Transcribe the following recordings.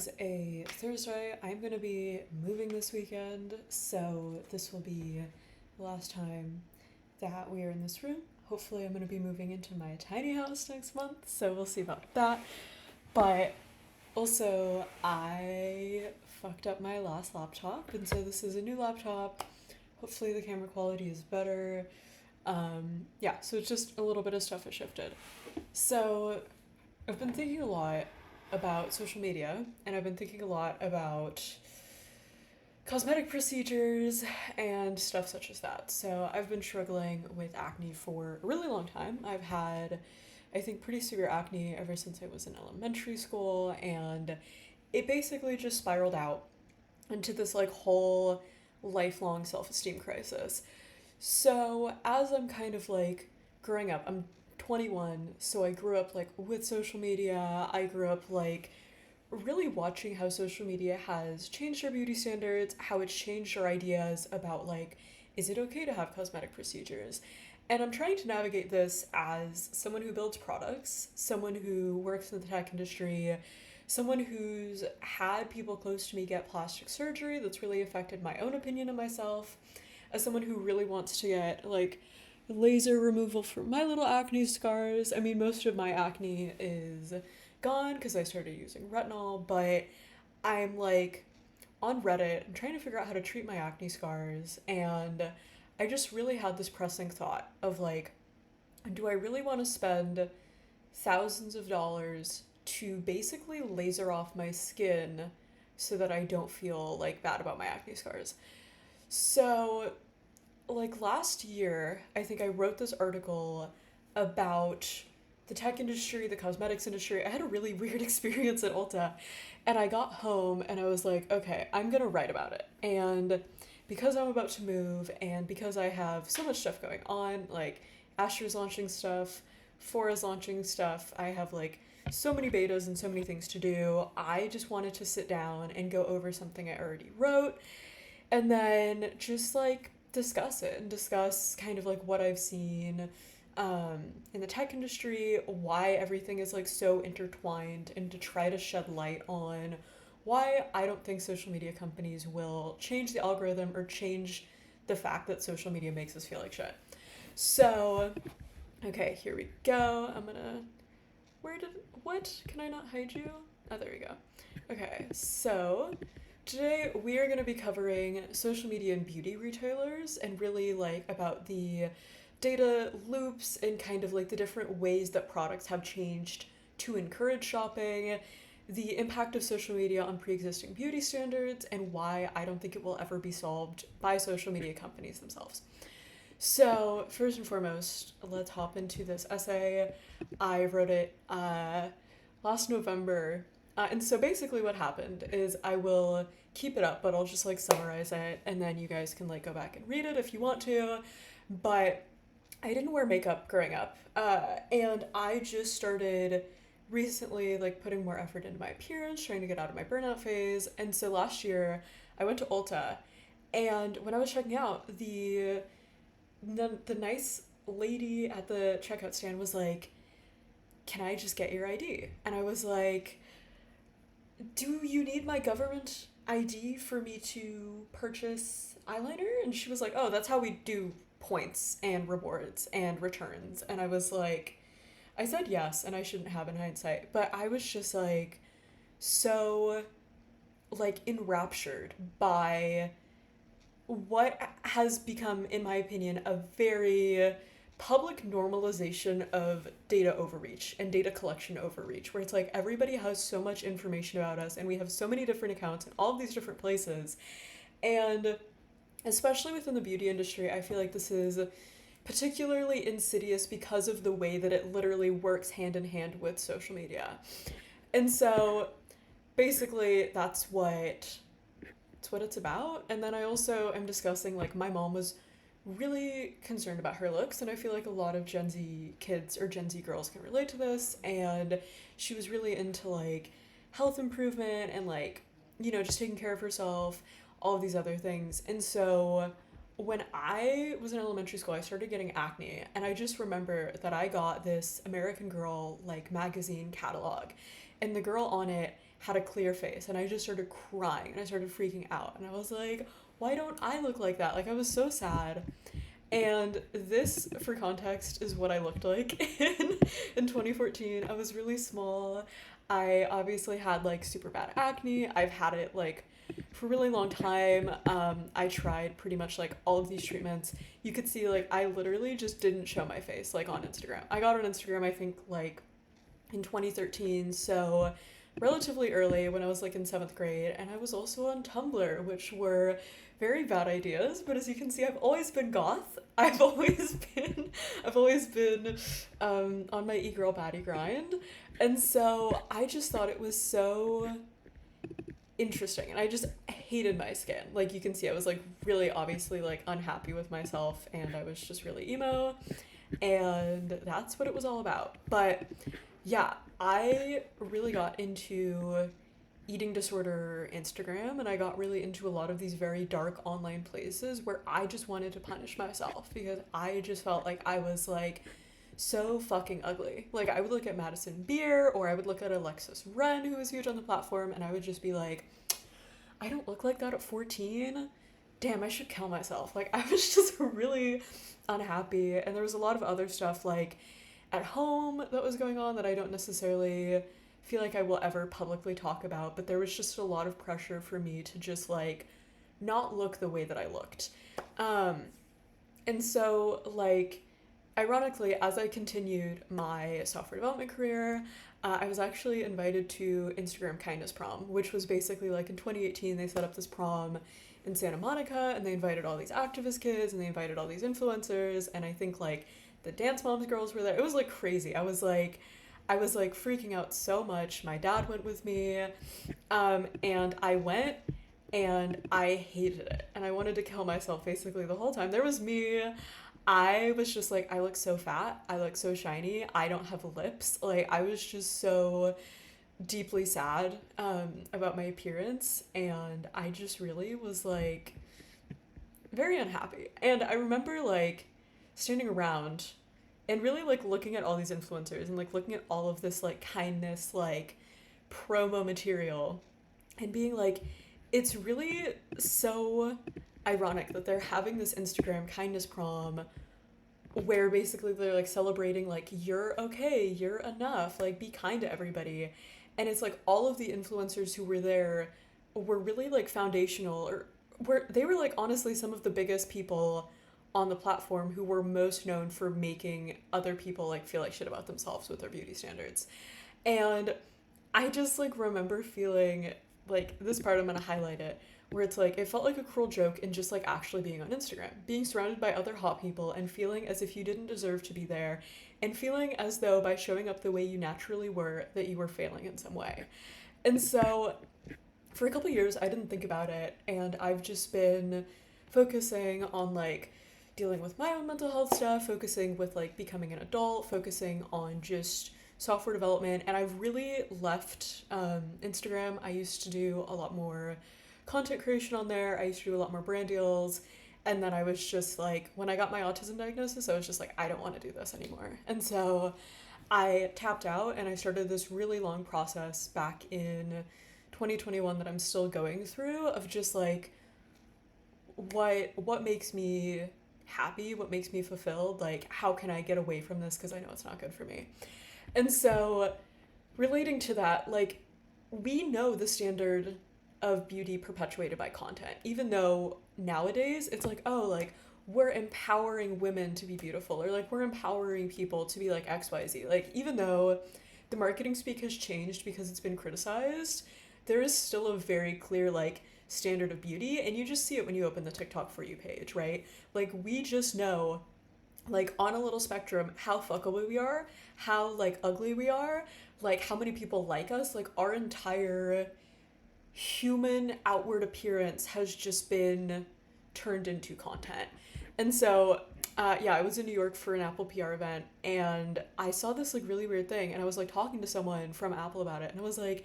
is a Thursday. I'm going to be moving this weekend, so this will be the last time that we are in this room. Hopefully, I'm going to be moving into my tiny house next month, so we'll see about that. But also, I fucked up my last laptop, and so this is a new laptop. Hopefully, the camera quality is better. Yeah, so it's just a little bit of stuff has shifted. So, I've been thinking a lot about social media, and I've been thinking a lot about cosmetic procedures and stuff such as that. So I've been struggling with acne for a really long time. I've had, I think, pretty severe acne ever since I was in elementary school, and it basically just spiraled out into this like whole lifelong self esteem crisis. So as I'm kind of like growing up, I'm 21, so I grew up like with social media. I grew up like really watching how social media has changed our beauty standards, how it's changed our ideas about like, is it okay to have cosmetic procedures? And I'm trying to navigate this as someone who builds products, someone who works in the tech industry, someone who's had people close to me get plastic surgery that's really affected my own opinion of myself, as someone who really wants to get like laser removal for my little acne scars. I mean, most of my acne is gone because I started using retinol, but I'm like on Reddit, I'm trying to figure out how to treat my acne scars, and I just really had this pressing thought of like, do I really want to spend thousands of dollars to basically laser off my skin so that I don't feel like bad about my acne scars? So like last year, I think I wrote this article about the tech industry, the cosmetics industry. I had a really weird experience at Ulta, and I got home and I was like, okay, I'm gonna write about it. And because I'm about to move and because I have so much stuff going on, like Asher's launching stuff, Fora's launching stuff, I have like so many betas and so many things to do. I just wanted to sit down and go over something I already wrote and then just like discuss it and discuss kind of like what I've seen in the tech industry, why everything is like so intertwined, and to try to shed light on why I don't think social media companies will change the algorithm or change the fact that social media makes us feel like shit. So, okay, here we go. I'm gonna. Where did. What? Can I not hide you? Oh, there we go. Okay, so today we are going to be covering social media and beauty retailers and really like about the data loops and kind of like the different ways that products have changed to encourage shopping, the impact of social media on pre-existing beauty standards, and why I don't think it will ever be solved by social media companies themselves. So, first and foremost, let's hop into this essay. I wrote it last November. And so basically what happened is I will keep it up, but I'll just like summarize it and then you guys can like go back and read it if you want to. But I didn't wear makeup growing up. And I just started recently like putting more effort into my appearance, trying to get out of my burnout phase. And so last year I went to Ulta, and when I was checking out, the nice lady at the checkout stand was like, "Can I just get your ID?" And I was like, "Do you need my government ID for me to purchase eyeliner?" And she was like, "Oh, that's how we do points and rewards and returns." And I was like, I said yes, and I shouldn't have in hindsight, but I was just like so like enraptured by what has become, in my opinion, a very public normalization of data overreach and data collection overreach, where it's like everybody has so much information about us and we have so many different accounts in all of these different places. And especially within the beauty industry, I feel like this is particularly insidious because of the way that it literally works hand in hand with social media. And so basically that's what it's about. And then I also am discussing like my mom was really concerned about her looks, and I feel like a lot of Gen Z kids or Gen Z girls can relate to this. And she was really into like health improvement and like, just taking care of herself, all of these other things. And so when I was in elementary school, I started getting acne, and I just remember that I got this American Girl like magazine catalog, and the girl on it had a clear face, and I just started crying and I started freaking out. And I was like, why don't I look like that? Like, I was so sad. And this, for context, is what I looked like in 2014. I was really small. I obviously had like super bad acne. I've had it like for a really long time. I tried pretty much like all of these treatments. You could see like I literally just didn't show my face like on Instagram. I got on Instagram, I think, like in 2013, so relatively early when I was like in seventh grade, and I was also on Tumblr, which were very bad ideas. But as you can see, I've always been goth. I've always been on my e-girl baddie grind, and so I just thought it was so interesting, and I just hated my skin. Like you can see, I was like really obviously like unhappy with myself, and I was just really emo, and that's what it was all about. But yeah, I really got into eating disorder Instagram, and I got really into a lot of these very dark online places where I just wanted to punish myself because I just felt like I was like so fucking ugly. Like I would look at Madison Beer, or I would look at Alexis Ren, who was huge on the platform, and I would just be like, I don't look like that at 14. Damn, I should kill myself. Like I was just really unhappy, and there was a lot of other stuff like at home that was going on that I don't necessarily feel like I will ever publicly talk about, but there was just a lot of pressure for me to just like not look the way that I looked. Um, and so, like, ironically, as I continued my software development career, I was actually invited to Instagram Kindness Prom, which was basically like in 2018, they set up this prom in Santa Monica, and they invited all these activist kids and they invited all these influencers, and I think like the Dance Moms girls were there. It was like crazy. I was like freaking out so much. My dad went with me, and I went, and I hated it, and I wanted to kill myself basically the whole time. There was me. I was just like, I look so fat. I look so shiny. I don't have lips. Like, I was just so deeply sad about my appearance, and I just really was like very unhappy. And I remember like standing around and really like looking at all these influencers and like looking at all of this like kindness like promo material and being like, it's really so ironic that they're having this Instagram kindness prom where basically they're like celebrating like you're okay, you're enough, like be kind to everybody. And it's like all of the influencers who were there were really like foundational, or were they were like honestly some of the biggest people on the platform who were most known for making other people like feel like shit about themselves with their beauty standards. And I just like remember feeling like this part, I'm gonna highlight it, where it's like it felt like a cruel joke in just like actually being on Instagram, being surrounded by other hot people and feeling as if you didn't deserve to be there, and feeling as though by showing up the way you naturally were that you were failing in some way. And so for a couple years I didn't think about it, and I've just been focusing on like dealing with my own mental health stuff, focusing with like becoming an adult, focusing on just software development, and I've really left Instagram. I used to do a lot more content creation on there. I used to do a lot more brand deals. And then I was just like, when I got my autism diagnosis, I was just like, I don't want to do this anymore. And so I tapped out, and I started this really long process back in 2021 that I'm still going through of just like what makes me happy, what makes me fulfilled, like how can I get away from this because I know it's not good for me. And so relating to that, like we know the standard of beauty perpetuated by content, even though nowadays it's like, oh, like we're empowering women to be beautiful, or like we're empowering people to be like XYZ. Like even though the marketing speak has changed because it's been criticized, there is still a very clear like standard of beauty, and you just see it when you open the TikTok For You page, right? Like we just know like on a little spectrum how fuckable we are, how like ugly we are, like how many people like us, like our entire human outward appearance has just been turned into content. And so yeah, I was in New York for an Apple PR event, and I saw this like really weird thing, and I was like talking to someone from Apple about it, and I was like,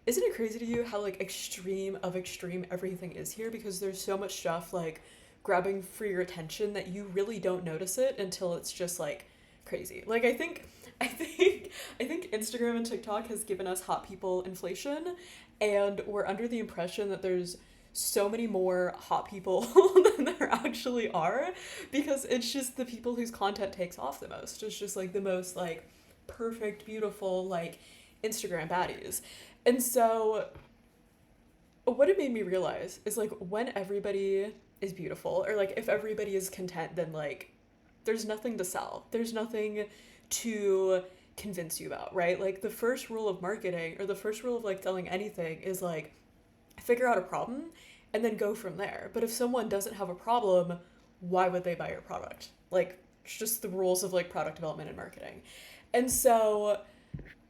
isn't it crazy to you how like extreme of extreme everything is here, because there's so much stuff like grabbing for your attention that you really don't notice it until it's just like crazy. Like I think Instagram and TikTok has given us hot people inflation, and we're under the impression that there's so many more hot people than there actually are, because it's just the people whose content takes off the most. It's just like the most like perfect, beautiful like Instagram baddies. And so what it made me realize is like when everybody is beautiful, or like if everybody is content, then like there's nothing to sell. There's nothing to convince you about, right? Like the first rule of marketing, or the first rule of like selling anything, is like figure out a problem and then go from there. But if someone doesn't have a problem, why would they buy your product? Like it's just the rules of like product development and marketing. And so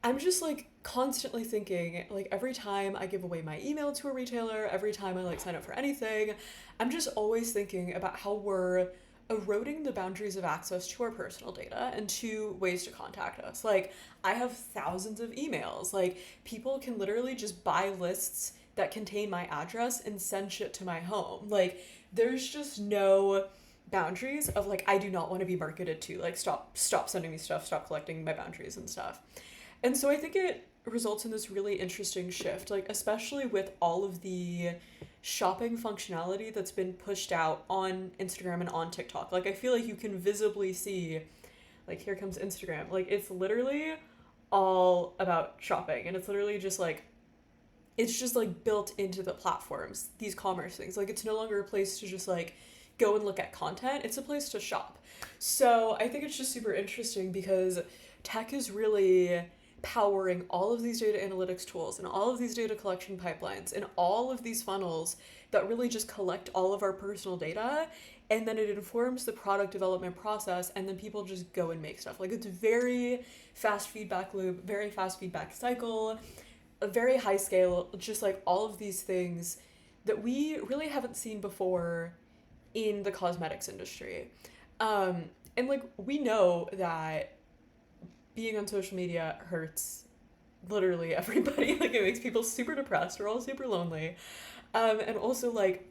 I'm just like constantly thinking, like every time I give away my email to a retailer, every time I like sign up for anything, I'm just always thinking about how we're eroding the boundaries of access to our personal data and to ways to contact us. Like I have thousands of emails. Like people can literally just buy lists that contain my address and send shit to my home. Like there's just no boundaries of like I do not want to be marketed to. Like stop sending me stuff, stop collecting my boundaries and stuff. And so I think it results in this really interesting shift, like especially with all of the shopping functionality that's been pushed out on Instagram and on TikTok. Like I feel like you can visibly see like here comes Instagram. Like it's literally all about shopping, and it's literally just like it's just like built into the platforms, these commerce things. Like it's no longer a place to just like go and look at content. It's a place to shop. So I think it's just super interesting because tech is really powering all of these data analytics tools and all of these data collection pipelines and all of these funnels that really just collect all of our personal data, and then it informs the product development process, and then people just go and make stuff. Like it's very fast feedback loop, very fast feedback cycle, a very high scale, just like all of these things that we really haven't seen before in the cosmetics industry. And like we know that being on social media hurts literally everybody. Like it makes people super depressed. We're all super lonely. And also like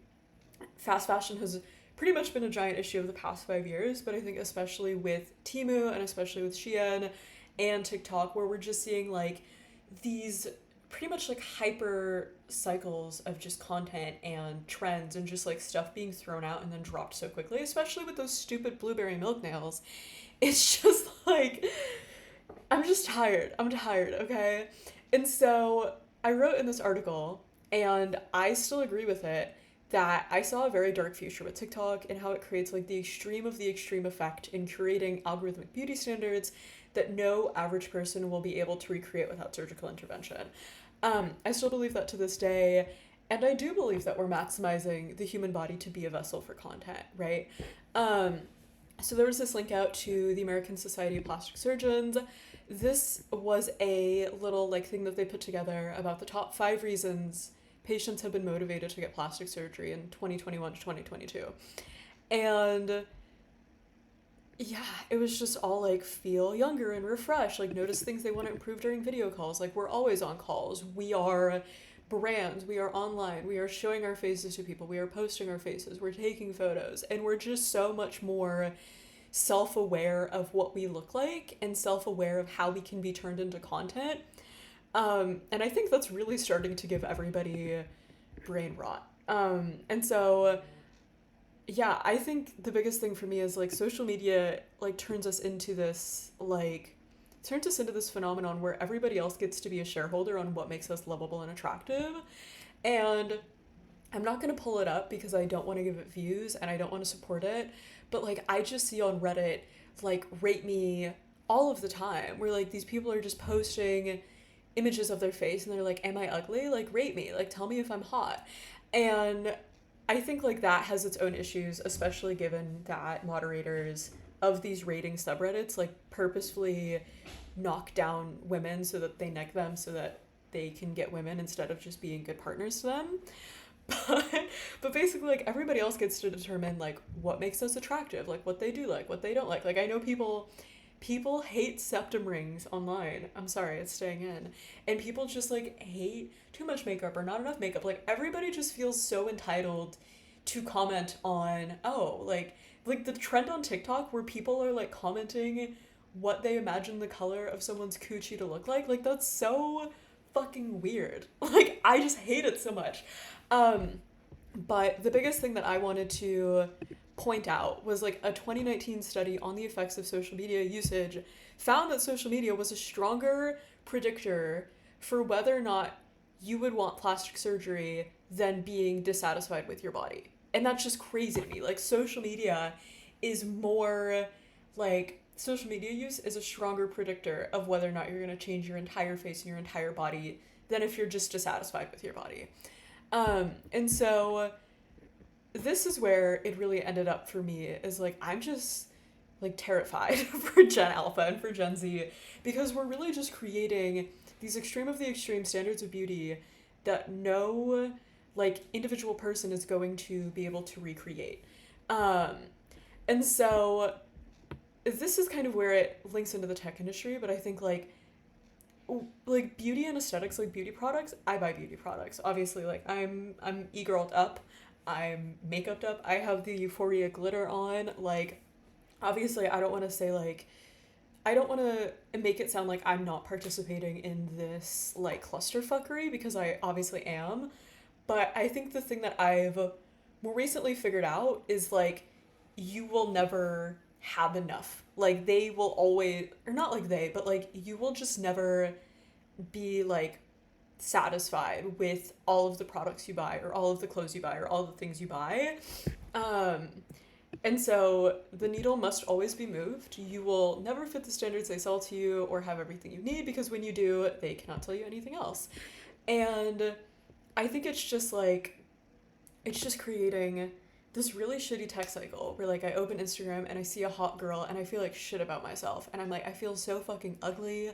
fast fashion has pretty much been a giant issue of the past 5 years, but I think especially with Temu and especially with Shein and TikTok, where we're just seeing like these pretty much like hyper cycles of just content and trends and just like stuff being thrown out and then dropped so quickly, especially with those stupid blueberry milk nails. It's just like I'm just tired. I'm tired, okay? And so I wrote in this article, and I still agree with it, that I saw a very dark future with TikTok and how it creates like the extreme of the extreme effect in curating algorithmic beauty standards that no average person will be able to recreate without surgical intervention. I still believe that to this day, and I do believe that we're maximizing the human body to be a vessel for content, right? So there was this link out to the American Society of Plastic Surgeons. This was a little like thing that they put together about the top 5 reasons patients have been motivated to get plastic surgery in 2021 to 2022. And yeah, it was just all like feel younger and refreshed, like notice things they want to improve during video calls. Like we're always on calls. We are brands, we are online, we are showing our faces to people, we are posting our faces, we're taking photos, and we're just so much more self-aware of what we look like and self-aware of how we can be turned into content. And I think that's really starting to give everybody brain rot. And so yeah, I think the biggest thing for me is like social media like turns us into this phenomenon where everybody else gets to be a shareholder on what makes us lovable and attractive. And I'm not going to pull it up because I don't want to give it views and I don't want to support it, but like I just see on Reddit like rate me all of the time where like these people are just posting images of their face and they're like, am I ugly? Like rate me, like tell me if I'm hot. And I think like that has its own issues, especially given that moderators of these rating subreddits like purposefully knock down women so that they neck them so that they can get women instead of just being good partners to them. But but basically like everybody else gets to determine like what makes us attractive, like what they do like, what they don't like. Like I know people hate septum rings online. I'm sorry, it's staying in. And people just like hate too much makeup or not enough makeup. Like everybody just feels so entitled to comment on, oh, like the trend on TikTok where people are like commenting what they imagine the color of someone's coochie to look like. Like, that's so fucking weird. Like, I just hate it so much. But the biggest thing that I wanted to point out was like a 2019 study on the effects of social media usage found that social media was a stronger predictor for whether or not you would want plastic surgery than being dissatisfied with your body. And that's just crazy to me. Like, social media is more like social media use is a stronger predictor of whether or not you're going to change your entire face and your entire body than if you're just dissatisfied with your body. And so this is where it really ended up for me, is like, I'm just like terrified for Gen Alpha and for Gen Z, because we're really just creating these extreme of the extreme standards of beauty that no like individual person is going to be able to recreate. And so this is kind of where it links into the tech industry, but I think like beauty and aesthetics, like beauty products, I buy beauty products. Obviously, like I'm e-girled up, I'm makeuped up, I have the Euphoria glitter on. Like, obviously I don't want to say like, I don't want to make it sound like I'm not participating in this like clusterfuckery, because I obviously am. But I think the thing that I've more recently figured out is like, you will never have enough. Like, they will always, or not like they, but like you will just never be like satisfied with all of the products you buy or all of the clothes you buy or all the things you buy. And so the needle must always be moved. You will never fit the standards they sell to you or have everything you need, because when you do, they cannot tell you anything else. And I think it's just like, it's just creating this really shitty tech cycle where like I open Instagram and I see a hot girl and I feel like shit about myself. And I'm like, I feel so fucking ugly.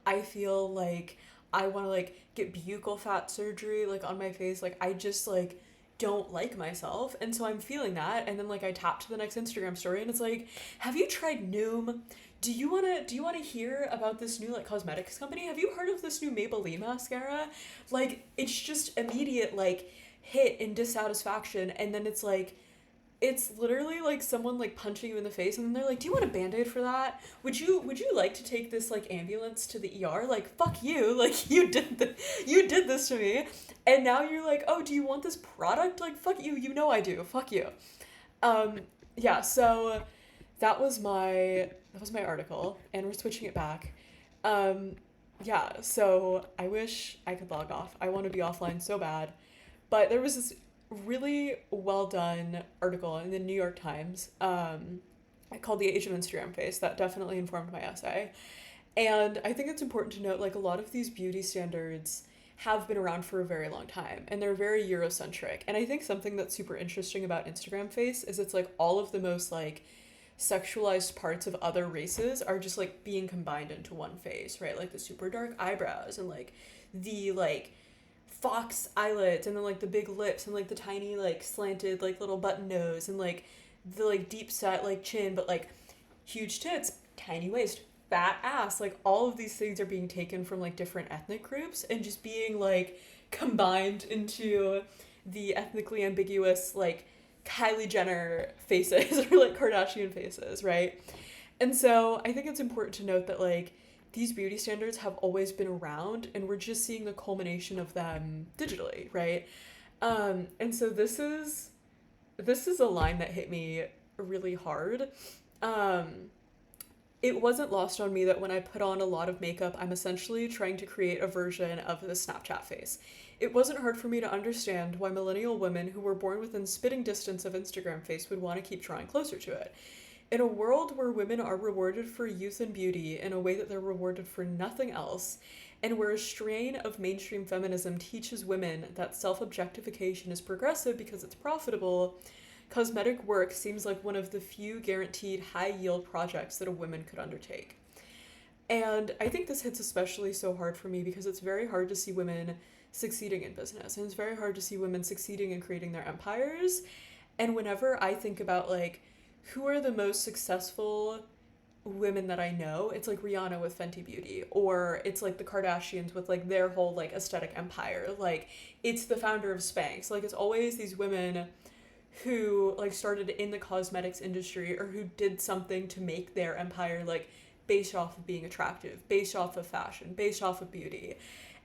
I feel like I want to like get buccal fat surgery like on my face. Like, I just like don't like myself. And so I'm feeling that. And then like I tap to the next Instagram story and it's like, have you tried Noom? Do you want to hear about this new like cosmetics company? Have you heard of this new Maybelline mascara? Like, it's just immediate like hit and dissatisfaction. And then it's like, it's literally like someone like punching you in the face, and then they're like, do you want a Band-Aid for that? Would you like to take this like ambulance to the ER? Like, fuck you. Like, you did this to me. And now you're like, oh, do you want this product? Like, fuck you. You know I do. Fuck you. Yeah, so that was my article, and we're switching it back. Yeah, so I wish I could log off. I want to be offline so bad. But there was this really well done article in the New York Times called The Age of Instagram Face that definitely informed my essay. And I think it's important to note, like, a lot of these beauty standards have been around for a very long time, and they're very Eurocentric. And I think something that's super interesting about Instagram Face is it's like all of the most like sexualized parts of other races are just like being combined into one face, right? Like the super dark eyebrows and like the like fox eyelids, and then like the big lips, and like the tiny like slanted like little button nose, and like the like deep set like chin, but like huge tits, tiny waist, fat ass. Like, all of these things are being taken from like different ethnic groups and just being like combined into the ethnically ambiguous like Kylie Jenner faces or like Kardashian faces, right? And so I think it's important to note that like these beauty standards have always been around, and we're just seeing the culmination of them digitally, right? And so this is a line that hit me really hard. It wasn't lost on me that when I put on a lot of makeup, I'm essentially trying to create a version of the Snapchat face. It wasn't hard for me to understand why millennial women who were born within spitting distance of Instagram face would want to keep drawing closer to it. In a world where women are rewarded for youth and beauty in a way that they're rewarded for nothing else, and where a strain of mainstream feminism teaches women that self-objectification is progressive because it's profitable, cosmetic work seems like one of the few guaranteed high-yield projects that a woman could undertake. And I think this hits especially so hard for me because it's very hard to see women succeeding in business, and it's very hard to see women succeeding in creating their empires. And whenever I think about like who are the most successful women that I know, it's like Rihanna with Fenty Beauty, or it's like the Kardashians with like their whole like aesthetic empire. Like, it's the founder of Spanx. Like, it's always these women who like started in the cosmetics industry or who did something to make their empire like based off of being attractive, based off of fashion, based off of beauty.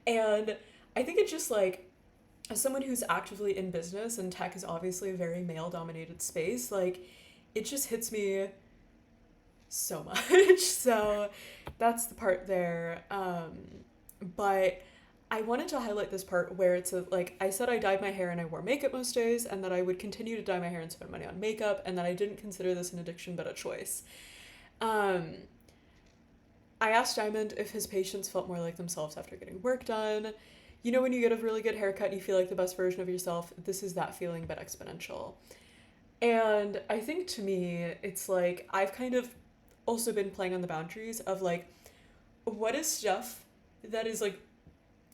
And I think it just like, as someone who's actively in business, and tech is obviously a very male dominated space, like it just hits me so much. So that's the part there. But I wanted to highlight this part where it's like I said I dyed my hair and I wore makeup most days, and that I would continue to dye my hair and spend money on makeup, and that I didn't consider this an addiction but a choice. Um, I asked Diamond if his patients felt more like themselves after getting work done. You know, when you get a really good haircut and you feel like the best version of yourself, this is that feeling but exponential. And I think to me, it's like I've kind of also been playing on the boundaries of like, what is stuff that is like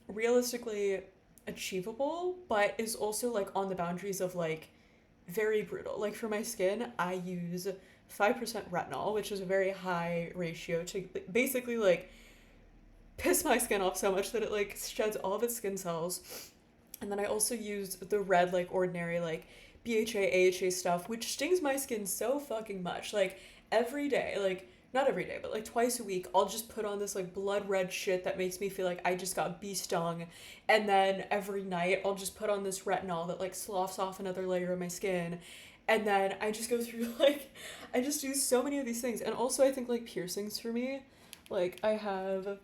realistically achievable, but is also like on the boundaries of like very brutal. Like for my skin, I use 5% retinol, which is a very high ratio to basically like piss my skin off so much that it like sheds all of its skin cells. And then I also use the red, like ordinary, like BHA, AHA stuff, which stings my skin so fucking much. Like every day, like not every day, but like twice a week, I'll just put on this like blood red shit that makes me feel like I just got bee stung. And then every night, I'll just put on this retinol that like sloughs off another layer of my skin. And then I just go through like, I just do so many of these things. And also, I think like piercings for me, like I have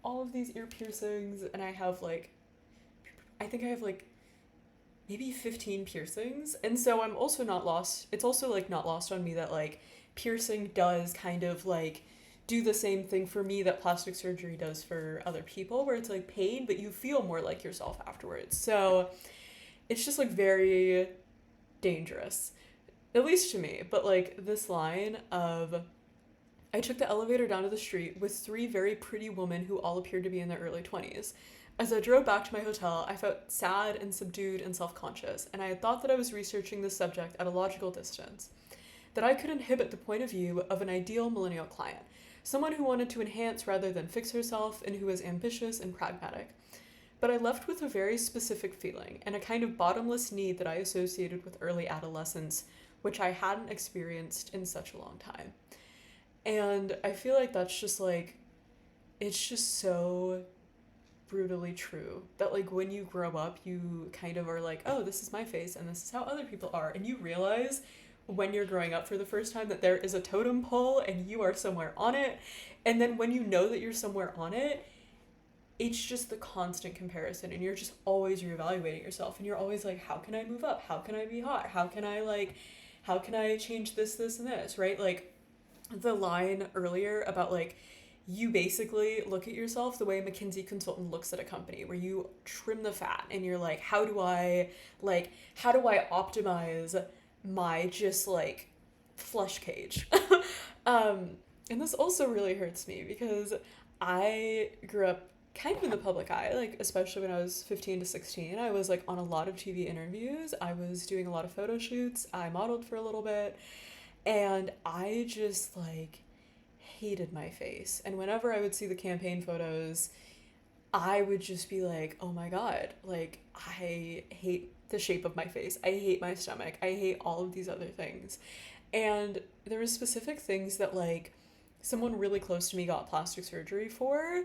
all of these ear piercings, and I have like, I think I have like maybe 15 piercings. And so I'm also not lost. It's also like not lost on me that like piercing does kind of like do the same thing for me that plastic surgery does for other people, where it's like pain, but you feel more like yourself afterwards. So it's just like very dangerous, at least to me. But like this line of, I took the elevator down to the street with three very pretty women who all appeared to be in their early 20s. As I drove back to my hotel, I felt sad and subdued and self-conscious, and I had thought that I was researching this subject at a logical distance, that I could inhibit the point of view of an ideal millennial client, someone who wanted to enhance rather than fix herself and who was ambitious and pragmatic. But I left with a very specific feeling and a kind of bottomless need that I associated with early adolescence, which I hadn't experienced in such a long time. And I feel like that's just like, it's just so brutally true that like when you grow up, you kind of are like, oh, this is my face and this is how other people are. And you realize when you're growing up for the first time that there is a totem pole and you are somewhere on it. And then when you know that you're somewhere on it, it's just the constant comparison, and you're just always reevaluating yourself, and you're always like, how can I move up? How can I be hot? How can I change this, and this, right? Like the line earlier about like, you basically look at yourself the way a McKinsey consultant looks at a company, where you trim the fat and you're like, how do I optimize my just like flesh cage? And this also really hurts me because I grew up kind of in the public eye, like especially when I was 15 to 16. I was like on a lot of TV interviews. I was doing a lot of photo shoots. I modeled for a little bit, and I just like hated my face. And whenever I would see the campaign photos, I would just be like, oh my God, like I hate the shape of my face. I hate my stomach. I hate all of these other things. And there were specific things that like someone really close to me got plastic surgery for.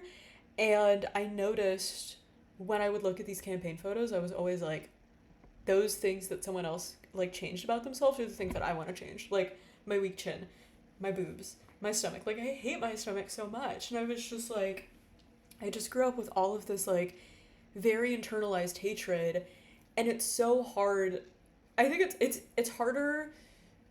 And I noticed when I would look at these campaign photos, I was always like, those things that someone else like changed about themselves are the things that I want to change. Like my weak chin, my boobs, my stomach. Like I hate my stomach so much. And I was just like, I just grew up with all of this like very internalized hatred, and it's so hard. I think it's harder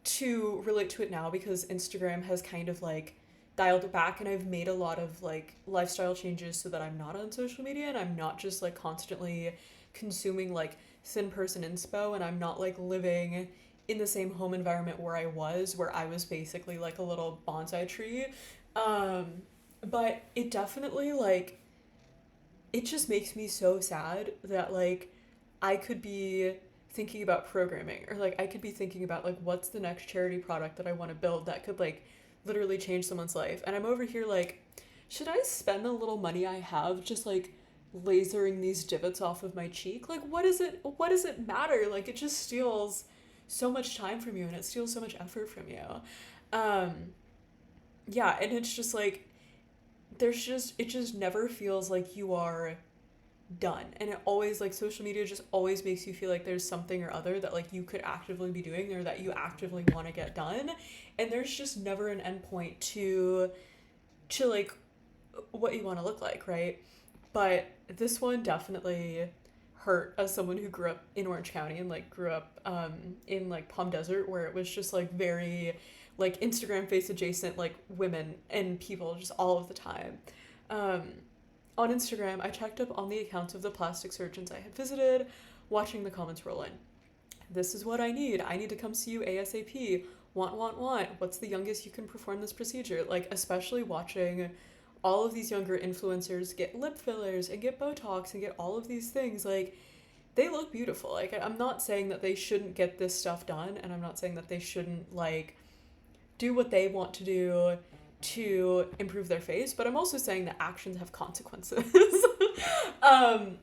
to relate to it now because Instagram has kind of like dialed it back, and I've made a lot of like lifestyle changes so that I'm not on social media and I'm not just like constantly consuming like thin person inspo, and I'm not like living in the same home environment where I was basically like a little bonsai tree. But it definitely like, it just makes me so sad that like I could be thinking about programming, or like I could be thinking about like what's the next charity product that I want to build that could like literally change someone's life, and I'm over here like, should I spend the little money I have just like lasering these divots off of my cheek? Like what does it matter? Like it just steals so much time from you, and it steals so much effort from you. um yeah, and it's just like it just never feels like you are done. And it always, like, social media just always makes you feel like there's something or other that, like, you could actively be doing or that you actively want to get done. And there's just never an end point to like what you want to look like, right? But this one definitely hurt as someone who grew up in Orange County and like grew up in like Palm Desert, where it was just like very like Instagram face adjacent, like women and people just all of the time. Um, on Instagram, I checked up on the accounts of the plastic surgeons I had visited, watching the comments roll in. This is what I need. I need to come see you ASAP. Want. What's the youngest you can perform this procedure? Like, especially watching all of these younger influencers get lip fillers and get Botox and get all of these things. Like, they look beautiful. Like, I'm not saying that they shouldn't get this stuff done, and I'm not saying that they shouldn't, like, do what they want to do to improve their face, but I'm also saying that actions have consequences. um,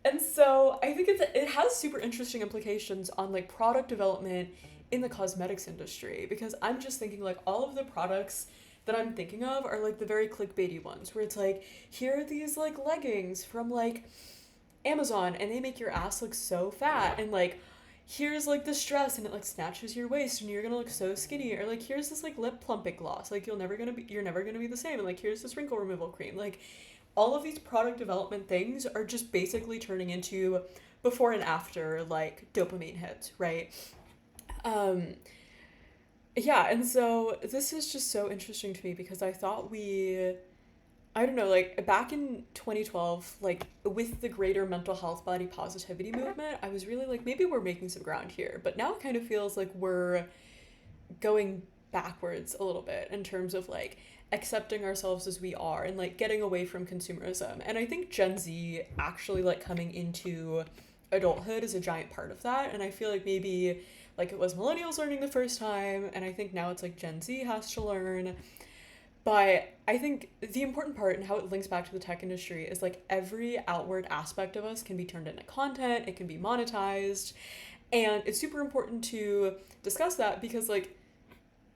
and so I think it has super interesting implications on like product development in the cosmetics industry, because I'm just thinking like all of the products that I'm thinking of are like the very clickbaity ones where it's like, here are these like leggings from like Amazon and they make your ass look so fat, and like here's like this dress and it like snatches your waist and you're gonna look so skinny, or like here's this like lip plumping gloss, like you're never gonna be the same, and like here's this wrinkle removal cream. Like all of these product development things are just basically turning into before and after like dopamine hits, right? um yeah, and so this is just so interesting to me because I don't know, like back in 2012, like with the greater mental health body positivity movement, I was really like, maybe we're making some ground here. But now it kind of feels like we're going backwards a little bit in terms of like accepting ourselves as we are and like getting away from consumerism. And I think Gen Z actually like coming into adulthood is a giant part of that. And I feel like maybe like it was millennials learning the first time, and I think now it's like Gen Z has to learn. But I think the important part and how it links back to the tech industry is like every outward aspect of us can be turned into content, it can be monetized. And it's super important to discuss that because like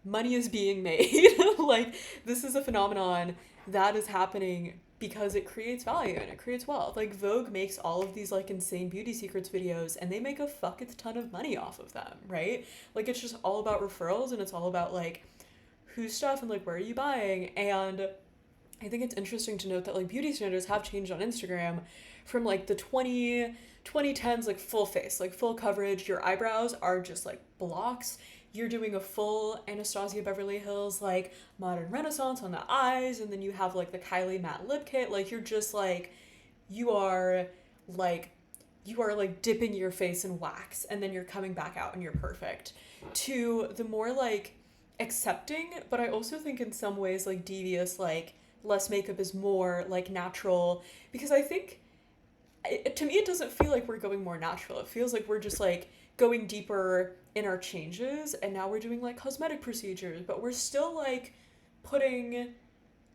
money is being made. Like this is a phenomenon that is happening because it creates value and it creates wealth. Like Vogue makes all of these like insane beauty secrets videos and they make a fuck ton of money off of them, right? Like it's just all about referrals and it's all about like whose stuff and like where are you buying. And I think it's interesting to note that like beauty standards have changed on Instagram from like the 2010s, like full face, like full coverage, your eyebrows are just like blocks, you're doing a full Anastasia Beverly Hills like modern renaissance on the eyes, and then you have like the Kylie matte lip kit, like you're just like you are like you are like dipping your face in wax and then you're coming back out and you're perfect, to the more like accepting, but I also think in some ways like devious, like less makeup is more like natural, because I think to me it doesn't feel like we're going more natural. It feels like we're just like going deeper in our changes, and now we're doing like cosmetic procedures, but we're still like putting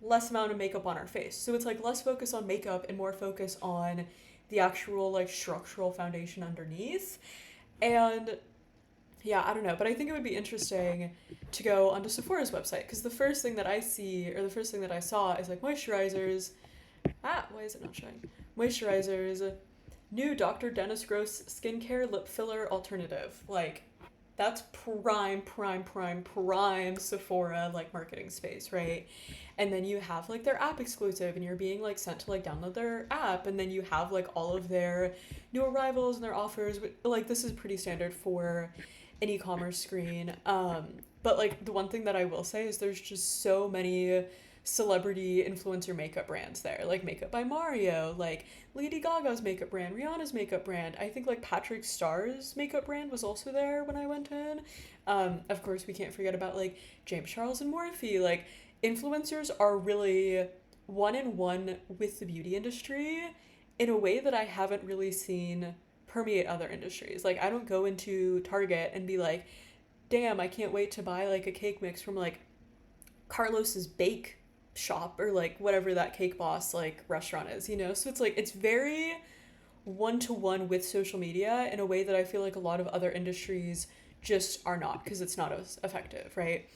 less amount of makeup on our face. So it's like less focus on makeup and more focus on the actual like structural foundation underneath. And yeah, I don't know, but I think it would be interesting to go onto Sephora's website because the first thing that I see, or the first thing that I saw, is like moisturizers. Why is it not showing? Moisturizers, new Dr. Dennis Gross skincare lip filler alternative. Like, that's prime Sephora like marketing space, right? And then you have like their app exclusive and you're being like sent to like download their app, and then you have like all of their new arrivals and their offers. Like this is pretty standard for an e-commerce screen. But like the one thing that I will say is there's just so many celebrity influencer makeup brands there, like Makeup by Mario, like Lady Gaga's makeup brand, Rihanna's makeup brand. I think like Patrick Starr's makeup brand was also there when I went in. Of course, we can't forget about like James Charles and Morphe. Like influencers are really one in one with the beauty industry in a way that I haven't really seen permeate other industries. Like I don't go into Target and be like, damn, I can't wait to buy like a cake mix from like Carlos's Bake Shop or like whatever that Cake Boss like restaurant is, you know? So it's like it's very one to one with social media in a way that I feel like a lot of other industries just are not, because it's not as effective, right?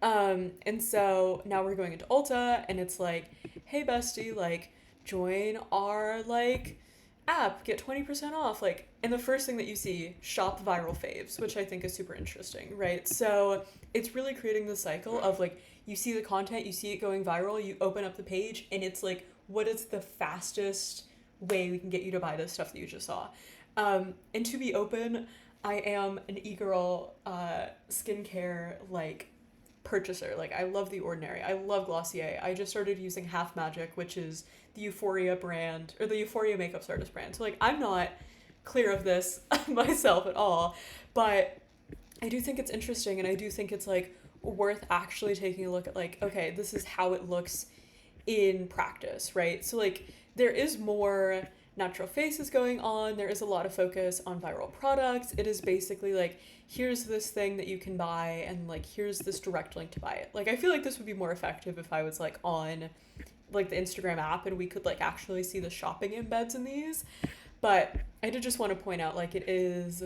And so now we're going into Ulta, and it's like, hey bestie, like join our like app, get 20% off. Like, and the first thing that you see, shop viral faves, which I think is super interesting, right? So it's really creating the cycle of like, you see the content, you see it going viral, you open up the page, and it's like, what is the fastest way we can get you to buy this stuff that you just saw? And to be open, I am an e-girl skincare like purchaser. Like, I love The Ordinary. I love Glossier. I just started using Half Magic, which is the Euphoria brand, or the Euphoria makeup artist brand. So like, I'm not clear of this myself at all, but I do think it's interesting, and I do think it's like worth actually taking a look at like, okay, this is how it looks in practice, right? So like, there is more natural faces going on. There is a lot of focus on viral products. It is basically like, here's this thing that you can buy, and like, here's this direct link to buy it. Like, I feel like this would be more effective if I was like on like the Instagram app and we could like actually see the shopping embeds in these. But I did just want to point out like, it is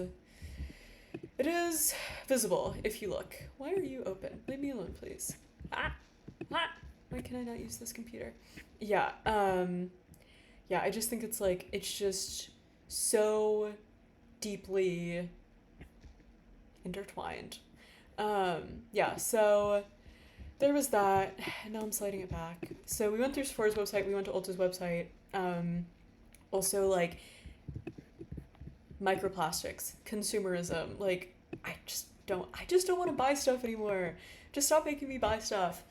visible if you look. Why are you open? Leave me alone, please. Ah, ah. Why can I not use this computer? Yeah. Yeah, I just think it's like, it's just so deeply intertwined. Yeah, so there was that. Now I'm sliding it back. So we went through Sephora's website, we went to Ulta's website. Also, like, microplastics, consumerism. Like, I just don't want to buy stuff anymore. Just stop making me buy stuff.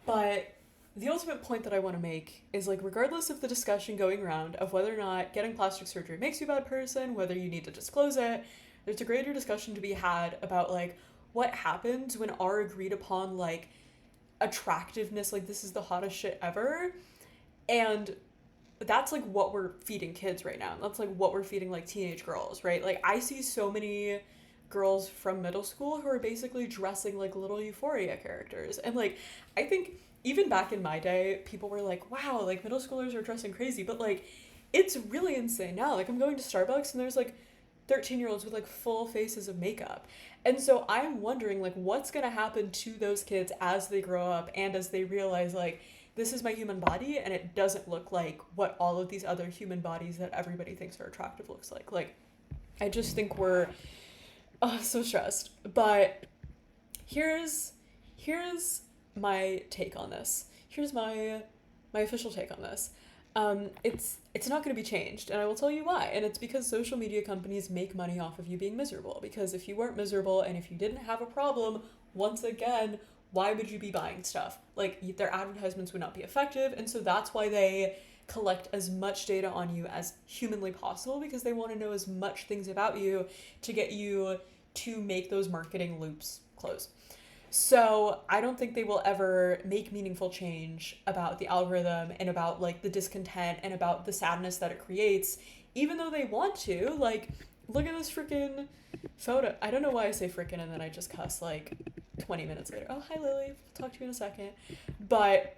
But the ultimate point that I want to make is like, regardless of the discussion going around of whether or not getting plastic surgery makes you a bad person, whether you need to disclose it, there's a greater discussion to be had about like, what happens when our agreed upon like attractiveness, like this is the hottest shit ever, and that's like what we're feeding kids right now. That's like what we're feeding like teenage girls, right? Like, I see so many girls from middle school who are basically dressing like little Euphoria characters. And like, I think even back in my day, people were like, wow, like middle schoolers are dressing crazy. But like, it's really insane now. Like, I'm going to Starbucks and there's like 13-year-olds with like full faces of makeup. And so I'm wondering like, what's going to happen to those kids as they grow up and as they realize like, this is my human body and it doesn't look like what all of these other human bodies that everybody thinks are attractive looks like. Like, I just think we're so stressed. But here's my take on this. Here's my official take on this. It's not going to be changed, and I will tell you why. And it's because social media companies make money off of you being miserable. Because if you weren't miserable and if you didn't have a problem, once again, why would you be buying stuff? Like, their advertisements would not be effective, and so that's why they collect as much data on you as humanly possible, because they want to know as much things about you to get you to make those marketing loops close. So I don't think they will ever make meaningful change about the algorithm and about like the discontent and about the sadness that it creates, even though they want to. Like, look at this freaking photo. I don't know why I say freaking and then I just cuss like 20 minutes later. Oh, hi Lily. We'll talk to you in a second. But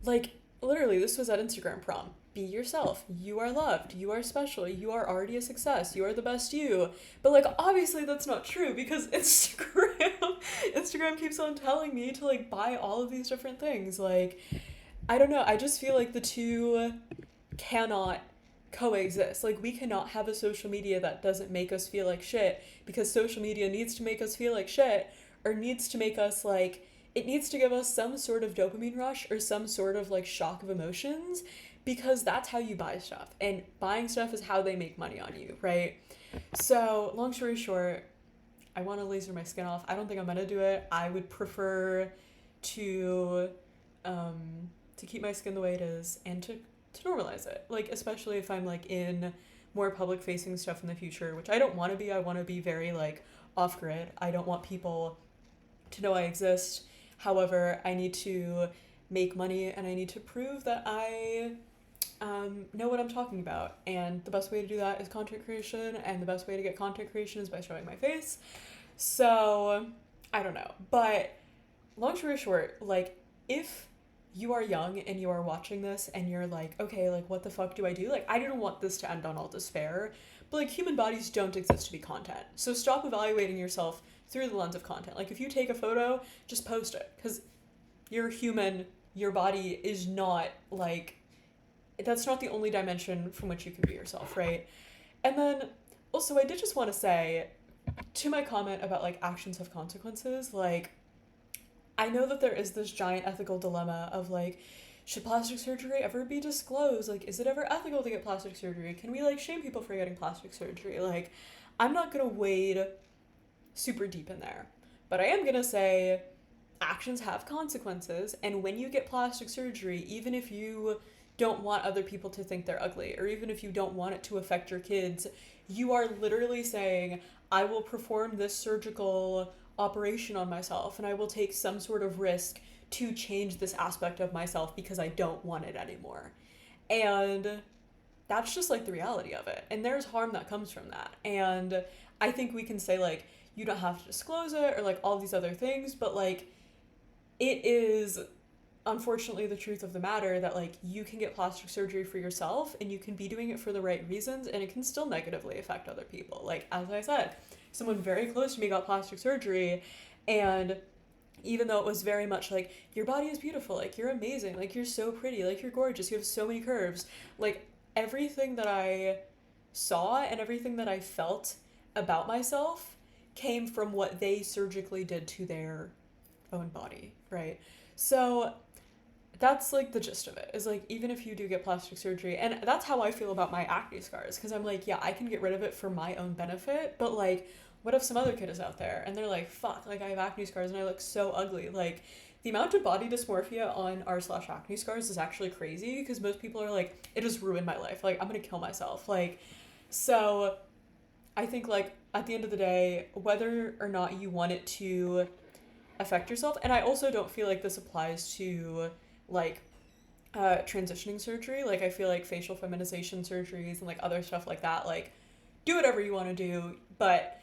like, literally, this was at Instagram prom. Be yourself. You are loved. You are special. You are already a success. You are the best you. But like, obviously that's not true, because Instagram keeps on telling me to like buy all of these different things. Like, I don't know. I just feel like the two cannot coexist. Like, we cannot have a social media that doesn't make us feel like shit, because social media needs to make us feel like shit, or needs to make us like, it needs to give us some sort of dopamine rush or some sort of like shock of emotions, because that's how you buy stuff, and buying stuff is how they make money on you, right? So long story short, I want to laser my skin off. I don't think I'm gonna do it. I would prefer to keep my skin the way it is, and to normalize it, like, especially if I'm like in more public facing stuff in the future, which I don't want to be. I want to be very like off grid. I don't want people to know I exist. However, I need to make money, and I need to prove that I know what I'm talking about. And the best way to do that is content creation, and the best way to get content creation is by showing my face. So, I don't know. But long story short, like, if you are young and you are watching this and you're like, okay, like, what the fuck do I do? Like, I didn't want this to end on all despair, but like, human bodies don't exist to be content. So stop evaluating yourself through the lens of content. Like, if you take a photo, just post it, because you're human. Your body is not like, that's not the only dimension from which you can be yourself, right? And then also, I did just want to say, to my comment about like actions have consequences, like, I know that there is this giant ethical dilemma of like, should plastic surgery ever be disclosed? Like, is it ever ethical to get plastic surgery? Can we like shame people for getting plastic surgery? Like, I'm not gonna wade super deep in there, but I am gonna say actions have consequences, and when you get plastic surgery, even if you don't want other people to think they're ugly, or even if you don't want it to affect your kids, you are literally saying, I will perform this surgical operation on myself and I will take some sort of risk to change this aspect of myself because I don't want it anymore. And that's just like the reality of it. And there's harm that comes from that. And I think we can say, like, you don't have to disclose it or like all these other things, but like, it is unfortunately the truth of the matter that like you can get plastic surgery for yourself and you can be doing it for the right reasons and it can still negatively affect other people. Like, as I said, someone very close to me got plastic surgery, and even though it was very much like, your body is beautiful, like, you're amazing, like, you're so pretty, like, you're gorgeous, you have so many curves, like, everything that I saw and everything that I felt about myself came from what they surgically did to their own body, right? So that's like the gist of it, is like, even if you do get plastic surgery, and that's how I feel about my acne scars, because I'm like, yeah, I can get rid of it for my own benefit, but like, what if some other kid is out there and they're like, fuck, like, I have acne scars and I look so ugly? Like, the amount of body dysmorphia on r/acne scars is actually crazy, because most people are like, it has ruined my life, like, I'm gonna kill myself. Like, so I think like at the end of the day, whether or not you want it to affect yourself, and I also don't feel like this applies to like transitioning surgery. Like, I feel like facial feminization surgeries and like other stuff like that, like, do whatever you want to do, but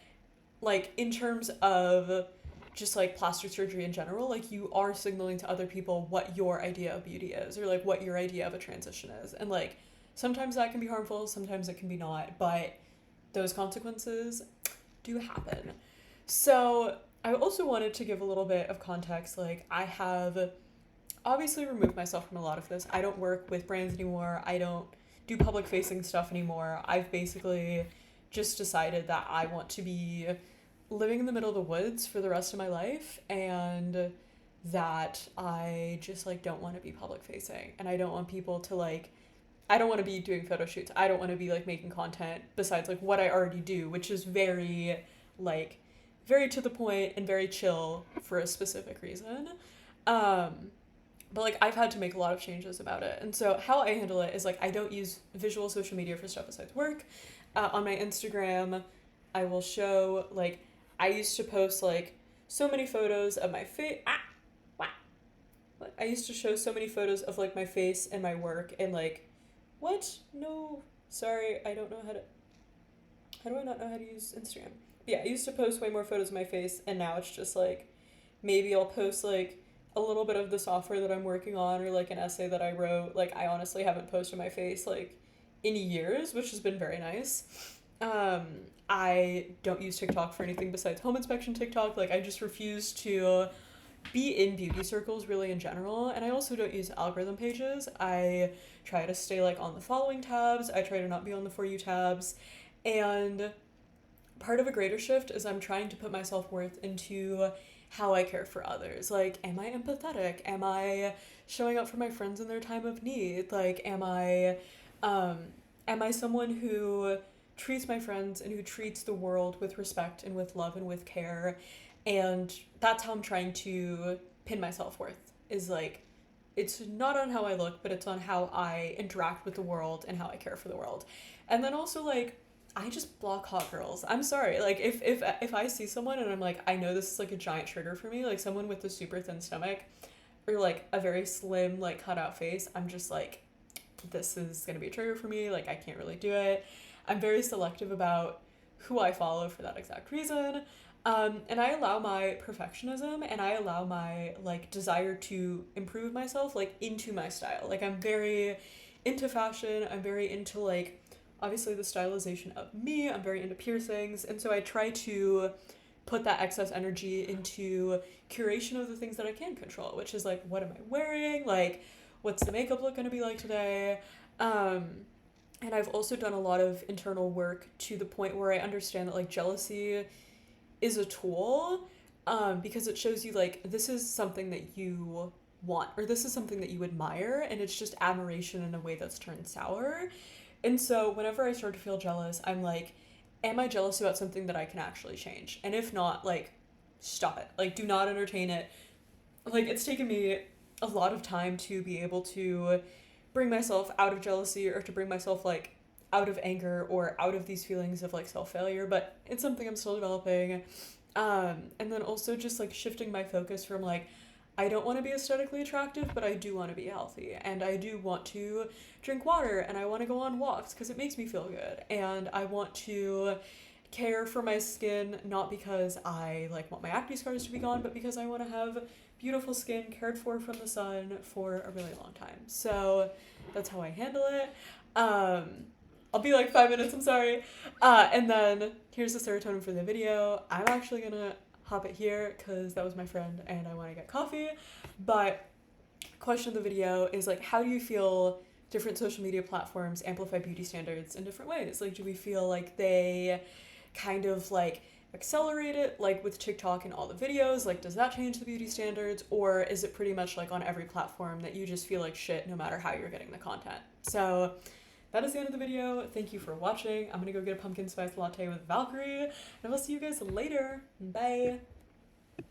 like, in terms of just like plastic surgery in general, like, you are signaling to other people what your idea of beauty is, or like what your idea of a transition is, and like, sometimes that can be harmful, sometimes it can be not, but those consequences do happen. So I also wanted to give a little bit of context. Like, I have obviously removed myself from a lot of this. I don't work with brands anymore. I don't do public facing stuff anymore. I've basically just decided that I want to be living in the middle of the woods for the rest of my life, and that I just like don't want to be public facing, and I don't want people to like, I don't want to be doing photo shoots. I don't want to be like making content besides like what I already do, which is very like, very to the point and very chill for a specific reason. But like, I've had to make a lot of changes about it. And so how I handle it is like, I don't use visual social media for stuff besides work. On my Instagram, I will show like, I used to post like so many photos of my face. I used to show so many photos of like my face and my work, and like, what? No, sorry, I don't know how to. How do I not know how to use Instagram? Yeah, I used to post way more photos of my face, and now it's just like, maybe I'll post like a little bit of the software that I'm working on, or like an essay that I wrote. Like, I honestly haven't posted my face like in years, which has been very nice. I don't use TikTok for anything besides home inspection TikTok. Like, I just refuse to be in beauty circles really in general, and I also don't use algorithm pages. I try to stay like on the following tabs. I try to not be on the For You tabs, and part of a greater shift is I'm trying to put my self-worth into how I care for others. Like, am I empathetic? Am I showing up for my friends in their time of need? Like, am I someone who treats my friends and who treats the world with respect and with love and with care? And that's how I'm trying to pin my self-worth, is like, it's not on how I look, but it's on how I interact with the world and how I care for the world. And then also, like, I just block hot girls. I'm sorry. Like, if I see someone and I'm like, I know this is like a giant trigger for me, like someone with a super thin stomach or like a very slim, like cut out face, I'm just like, this is gonna be a trigger for me. Like, I can't really do it. I'm very selective about who I follow for that exact reason. And I allow my perfectionism and I allow my like desire to improve myself like into my style. Like, I'm very into fashion. I'm very into like, obviously the stylization of me. I'm very into piercings, and so I try to put that excess energy into curation of the things that I can control, which is like, what am I wearing? Like, what's the makeup look going to be like today? Um, and I've also done a lot of internal work to the point where I understand that like jealousy is a tool, because it shows you like this is something that you want or this is something that you admire, and it's just admiration in a way that's turned sour. And so whenever I start to feel jealous, I'm like, am I jealous about something that I can actually change? And if not, like, stop it. Like, do not entertain it. Like, it's taken me a lot of time to be able to bring myself out of jealousy or to bring myself, like, out of anger or out of these feelings of, like, self failure, but it's something I'm still developing. And then also just, like, shifting my focus from, like, I don't want to be aesthetically attractive, but I do want to be healthy. And I do want to drink water and I want to go on walks because it makes me feel good. And I want to care for my skin, not because I like want my acne scars to be gone, but because I want to have beautiful skin cared for from the sun for a really long time. So that's how I handle it. I'll be like 5 minutes, I'm sorry. And then here's the serotonin for the video. I'm actually gonna hop it here because that was my friend and I want to get coffee. But question of the video is like, how do you feel different social media platforms amplify beauty standards in different ways? Like, do we feel like they kind of like accelerate it, like with TikTok and all the videos? Like, does that change the beauty standards, or is it pretty much like on every platform that you just feel like shit no matter how you're getting the content? So that is the end of the video. Thank you for watching. I'm gonna go get a pumpkin spice latte with Valkyrie, and I will see you guys later. Bye.